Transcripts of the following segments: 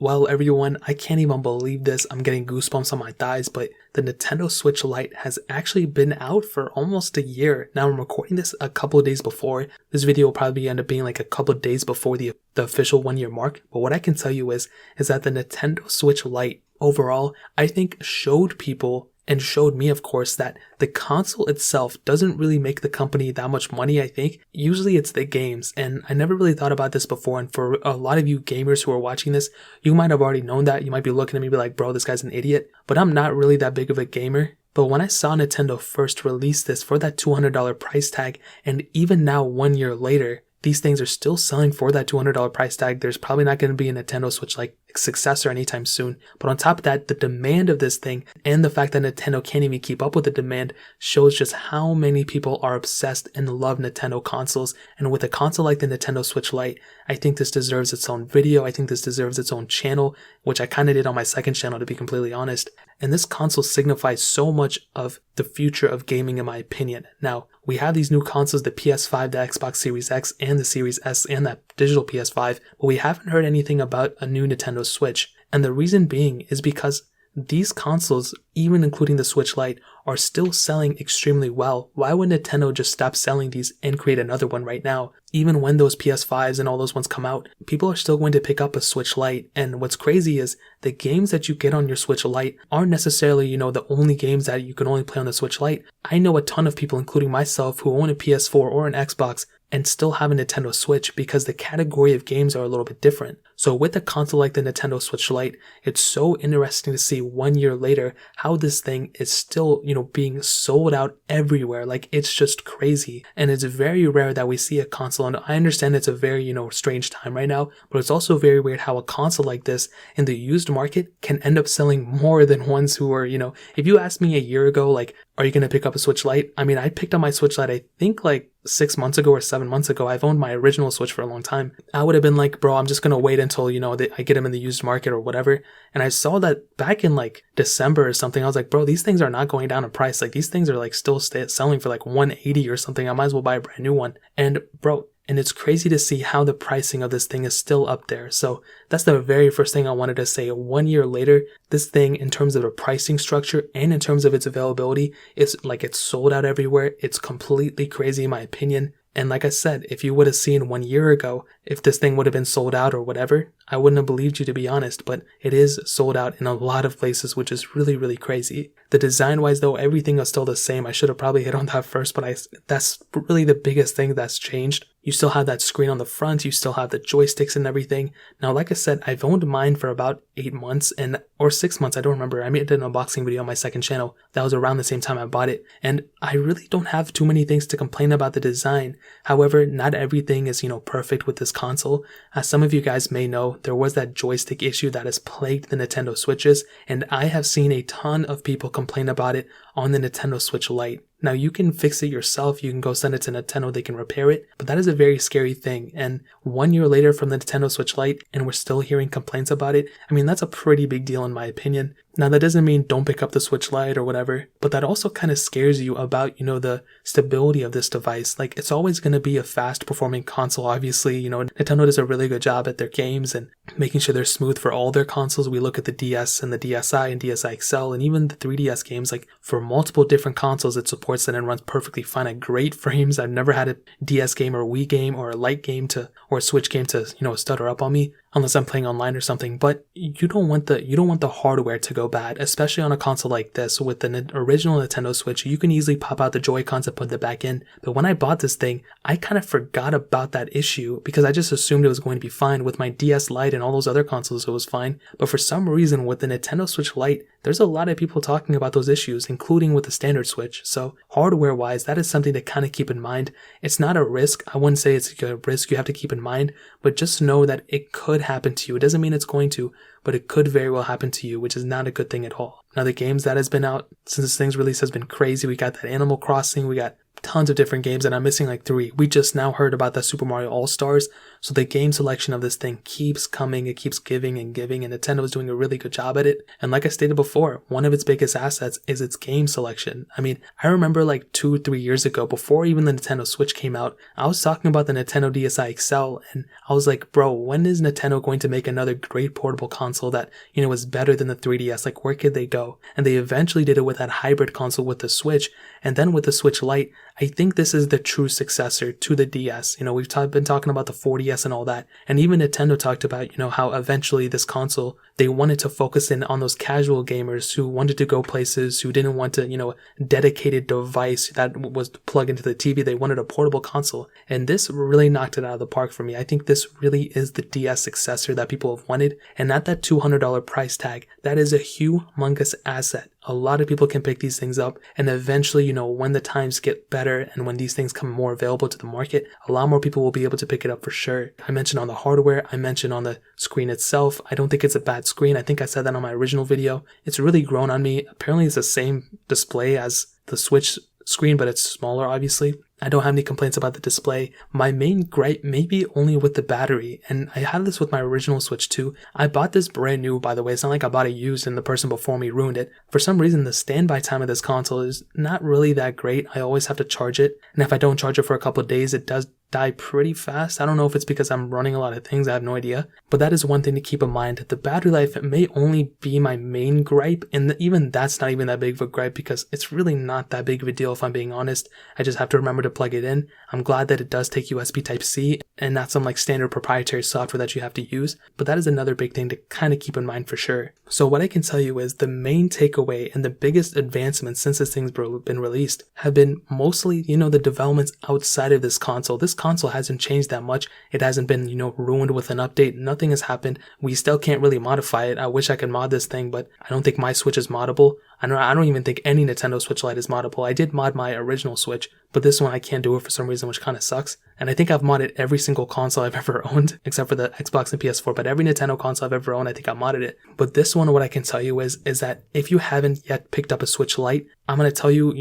Well, everyone, I can't even believe this. I'm getting goosebumps on my thighs, but the Nintendo Switch Lite has actually been out for almost a year. Now, I'm recording this a couple of days before. This video will probably end up being like a couple of days before the official 1 year mark. But what I can tell you is that the Nintendo Switch Lite overall, I think showed people and showed me, of course, that the console itself doesn't really make the company that much money, I think. Usually it's the games, and I never really thought about this before, and for a lot of you gamers who are watching this, you might have already known that. You might be looking at me be like, bro, this guy's an idiot. But I'm not really that big of a gamer. But when I saw Nintendo first release this for that $200 price tag, and even now 1 year later, these things are still selling for that $200 price tag. There's probably not going to be a Nintendo Switch like successor anytime soon. But on top of that, the demand of this thing and the fact that Nintendo can't even keep up with the demand shows just how many people are obsessed and love Nintendo consoles. And with a console like the Nintendo Switch Lite, I think this deserves its own video. I think this deserves its own channel, which I kind of did on my second channel, to be completely honest. And this console signifies so much of the future of gaming, in my opinion. Now, we have these new consoles, the PS5, the Xbox Series X, and the Series S, and that digital PS5, but we haven't heard anything about a new Nintendo Switch. And the reason being is because these consoles, even including the Switch Lite, are still selling extremely well. Why would Nintendo just stop selling these and create another one right now? Even when those PS5s and all those ones come out, people are still going to pick up a Switch Lite. And what's crazy is the games that you get on your Switch Lite aren't necessarily, the only games that you can only play on the Switch Lite. I know a ton of people, including myself, who own a PS4 or an Xbox and still have a Nintendo Switch because the category of games are a little bit different. So with a console like the Nintendo Switch Lite, it's so interesting to see 1 year later how this thing is still, being sold out everywhere. Like, it's just crazy. And it's very rare that we see a console, and I understand it's a very, strange time right now, but it's also very weird how a console like this in the used market can end up selling more than ones who are, if you asked me a year ago, like, are you going to pick up a Switch Lite? I mean, I picked up my Switch Lite, I think like 6 months ago or 7 months ago. I've owned my original Switch for a long time. I would have been like, bro, I'm just going to wait until, I get them in the used market or whatever. And I saw that back in like December or something. I was like, bro, these things are not going down in price. Like, these things are like still selling for like $180 or something. I might as well buy a brand new one. And bro, and it's crazy to see how the pricing of this thing is still up there. So that's the very first thing I wanted to say. 1 year later, this thing, in terms of the pricing structure and in terms of its availability, it's sold out everywhere. It's completely crazy in my opinion. And like I said, if you would have seen 1 year ago, if this thing would have been sold out or whatever, I wouldn't have believed you, to be honest, but it is sold out in a lot of places, which is really, really crazy. The design-wise, though, everything is still the same. I should have probably hit on that first, but that's really the biggest thing that's changed. You still have that screen on the front, you still have the joysticks and everything. Now, like I said, I've owned mine for about 8 months or 6 months, I don't remember. I made an unboxing video on my second channel. That was around the same time I bought it. And I really don't have too many things to complain about the design. However, not everything is, perfect with this console. As some of you guys may know, there was that joystick issue that has plagued the Nintendo Switches, and I have seen a ton of people complain about it on the Nintendo Switch Lite. Now, you can fix it yourself, you can go send it to Nintendo, they can repair it, but that is a very scary thing. And 1 year later from the Nintendo Switch Lite, and we're still hearing complaints about it, I mean, that's a pretty big deal in my opinion. Now, that doesn't mean don't pick up the Switch Lite or whatever, but that also kind of scares you about, the stability of this device. Like, it's always going to be a fast performing console, obviously. Nintendo does a really good job at their games and making sure they're smooth for all their consoles. We look at the DS and the DSi and DSi XL and even the 3DS games, like for multiple different consoles, it supports it and runs perfectly fine at great frames. I've never had a DS game or a Wii game or a Lite game or a Switch game to, stutter up on me, unless I'm playing online or something. But you don't want the hardware to go bad, especially on a console like this. With the original Nintendo Switch, you can easily pop out the Joy-Cons and put them back in. But when I bought this thing, I kind of forgot about that issue because I just assumed it was going to be fine. With my DS Lite and all those other consoles, it was fine. But for some reason, with the Nintendo Switch Lite, there's a lot of people talking about those issues, including with the standard Switch. So hardware-wise, that is something to kind of keep in mind. It's not a risk. I wouldn't say it's a risk you have to keep in mind, but just know that it could happen to you. It doesn't mean it's going to, but it could very well happen to you, which is not a good thing at all. Now, the games that has been out since this thing's release has been crazy. We got that Animal Crossing, we got tons of different games, and I'm missing like 3. We just now heard about that Super Mario All-Stars, So the game selection of this thing keeps coming, it keeps giving and giving, and Nintendo is doing a really good job at it. And like I stated before, one of its biggest assets is its game selection. I mean, I remember like 2-3 years ago, before even the Nintendo Switch came out, I was talking about the Nintendo DSi XL, and I was like, bro, when is Nintendo going to make another great portable console that, you know, is better than the 3DS? Like, where could they go? And they eventually did it with that hybrid console with the Switch, and then with the Switch Lite. I think this is the true successor to the DS. You know, we've been talking about the 4DS and all that, and even Nintendo talked about, you know, how eventually this console, they wanted to focus in on those casual gamers who wanted to go places, who didn't want to, you know, a dedicated device that was plugged into the TV. They wanted a portable console, and this really knocked it out of the park for me. I think this really is the DS successor that people have wanted, and at that $200 price tag, that is a humongous asset. A lot of people can pick these things up, and eventually, you know, when the times get better and when these things come more available to the market, a lot more people will be able to pick it up for sure. I mentioned on the hardware, I mentioned on the screen itself. I don't think it's a bad screen. I think I said that on my original video. It's really grown on me. Apparently it's the same display as the Switch screen, but it's smaller, obviously. I don't have any complaints about the display. My main gripe may be only with the battery, and I had this with my original Switch too. I bought this brand new, by the way. It's not like I bought it used and the person before me ruined it. For some reason, the standby time of this console is not really that great. I always have to charge it, and if I don't charge it for a couple of days, it does die pretty fast. I don't know if it's because I'm running a lot of things, I have no idea. But that is one thing to keep in mind. The battery life may only be my main gripe, and even that's not even that big of a gripe because it's really not that big of a deal if I'm being honest. I just have to remember to plug it in. I'm glad that it does take USB Type-C and not some like standard proprietary software that you have to use, but that is another big thing to kind of keep in mind for sure. So what I can tell you is the main takeaway and the biggest advancements since this thing's been released have been mostly, you know, the developments outside of this console. This console hasn't changed that much. It hasn't been, you know, ruined with an update. Nothing has happened. We still can't really modify it. I wish I could mod this thing, but I don't think my Switch is moddable. I don't even think any Nintendo Switch Lite is moddable. I did mod my original Switch, but this one I can't do it for some reason, which kind of sucks. And I think I've modded every single console I've ever owned, except for the Xbox and PS4, but every Nintendo console I've ever owned, I think I modded it. But this one, what I can tell you is that if you haven't yet picked up a Switch Lite, I'm going to tell you,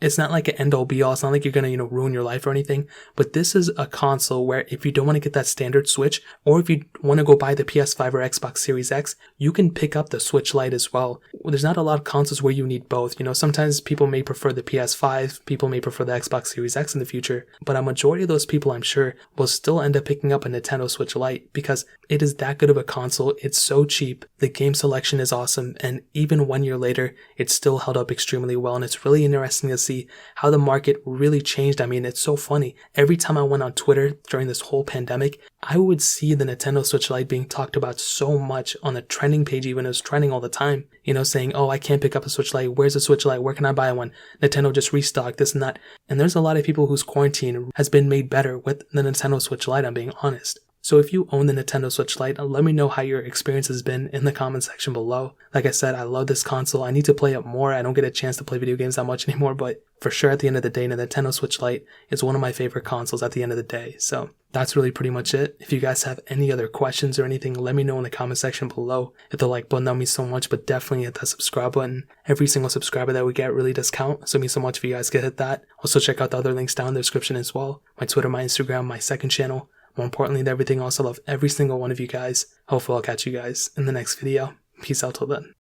it's not like an end-all be-all. It's not like you're going to, you know, ruin your life or anything. But this is a console where if you don't want to get that standard Switch, or if you want to go buy the PS5 or Xbox Series X, you can pick up the Switch Lite as well. There's not a lot of consoles where you need both. You know, sometimes people may prefer the PS5, people may prefer the Xbox Series X in the future, but a majority of those people, I'm sure, will still end up picking up a Nintendo Switch Lite because it is that good of a console. It's so cheap. The game selection is awesome. And even 1 year later, it's still held up extremely well. And it's really interesting to see how the market really changed. I mean, it's so funny. Every time I went on Twitter during this whole pandemic, I would see the Nintendo Switch Lite being talked about so much on the trending page. Even it was trending all the time, you know, saying, oh, I can't pick up a Switch Lite. Where's the Switch Lite? Where can I buy one? Nintendo just restocked this and that. And there's a lot of people whose quarantine has been made better with the Nintendo Switch Lite, I'm being honest. So if you own the Nintendo Switch Lite, let me know how your experience has been in the comment section below. Like I said, I love this console. I need to play it more. I don't get a chance to play video games that much anymore, but for sure at the end of the day, the Nintendo Switch Lite is one of my favorite consoles at the end of the day. So that's really pretty much it. If you guys have any other questions or anything, let me know in the comment section below. Hit the like button, that means so much, but definitely hit that subscribe button. Every single subscriber that we get really does count, so it means so much if you guys could hit that. Also check out the other links down in the description as well. My Twitter, my Instagram, my second channel. More importantly than everything else, I love every single one of you guys. Hopefully I'll catch you guys in the next video. Peace out till then.